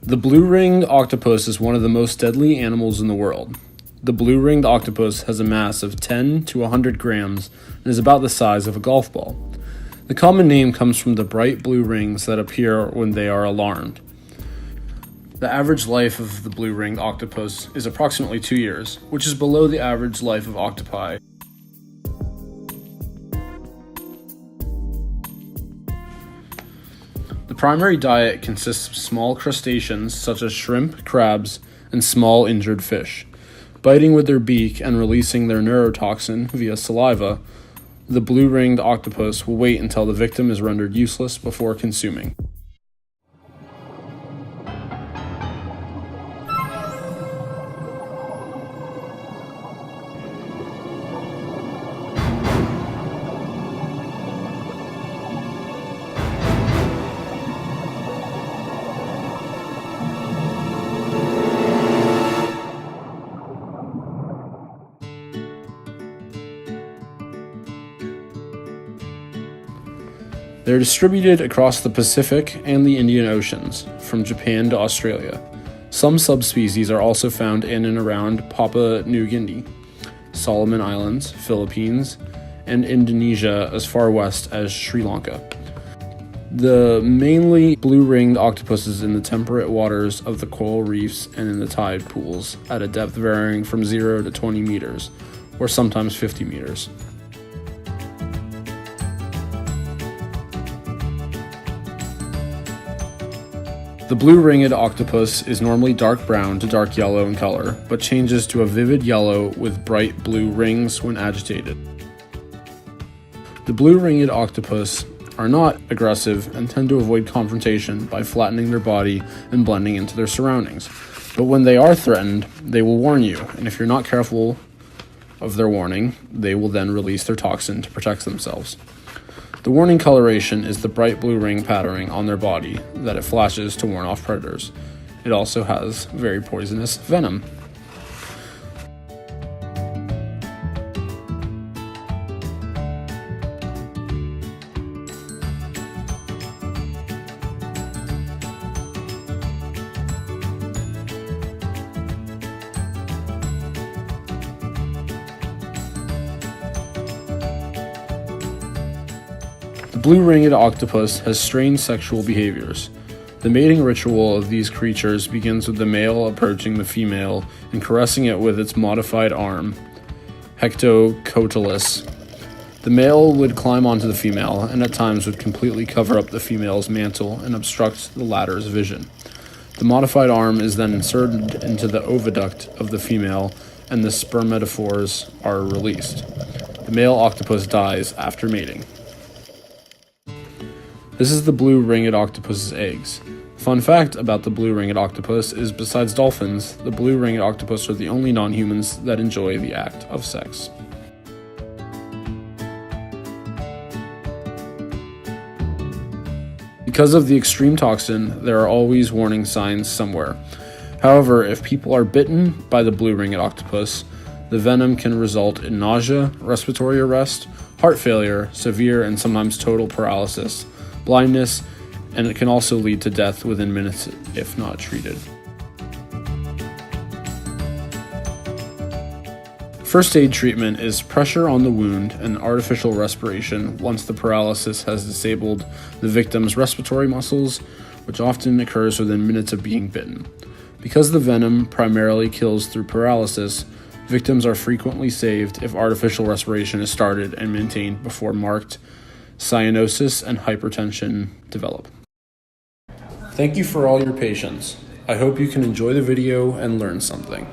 The blue-ringed octopus is one of the most deadly animals in the world. The blue-ringed octopus has a mass of 10 to 100 grams and is about the size of a golf ball. The common name comes from the bright blue rings that appear when they are alarmed. The average life of the blue-ringed octopus is approximately 2 years, which is below the average life of octopi. The primary diet consists of small crustaceans such as shrimp, crabs, and small injured fish. Biting with their beak and releasing their neurotoxin via saliva, the blue-ringed octopus will wait until the victim is rendered useless before consuming. They're distributed across the Pacific and the Indian Oceans, from Japan to Australia. Some subspecies are also found in and around Papua New Guinea, Solomon Islands, Philippines, and Indonesia as far west as Sri Lanka. The mainly blue-ringed octopuses in the temperate waters of the coral reefs and in the tide pools at a depth varying from 0 to 20 meters, or sometimes 50 meters. The blue-ringed octopus is normally dark brown to dark yellow in color, but changes to a vivid yellow with bright blue rings when agitated. The blue-ringed octopus are not aggressive and tend to avoid confrontation by flattening their body and blending into their surroundings. But when they are threatened, they will warn you, and if you're not careful of their warning, they will then release their toxin to protect themselves. The warning coloration is the bright blue ring patterning on their body that it flashes to warn off predators. It also has very poisonous venom. The blue-ringed octopus has strange sexual behaviors. The mating ritual of these creatures begins with the male approaching the female and caressing it with its modified arm, Hectocotylus. The male would climb onto the female and at times would completely cover up the female's mantle and obstruct the latter's vision. The modified arm is then inserted into the oviduct of the female and the spermatophores are released. The male octopus dies after mating. This is the blue-ringed octopus's eggs. Fun fact about the blue-ringed octopus is besides dolphins, the blue-ringed octopus are the only non-humans that enjoy the act of sex. Because of the extreme toxin, there are always warning signs somewhere. However, if people are bitten by the blue-ringed octopus, the venom can result in nausea, respiratory arrest, heart failure, severe and sometimes total paralysis, blindness, and it can also lead to death within minutes if not treated. First aid treatment is pressure on the wound and artificial respiration once the paralysis has disabled the victim's respiratory muscles, which often occurs within minutes of being bitten. Because the venom primarily kills through paralysis, victims are frequently saved if artificial respiration is started and maintained before marked cyanosis and hypertension develop. Thank you for all your patience. I hope you can enjoy the video and learn something.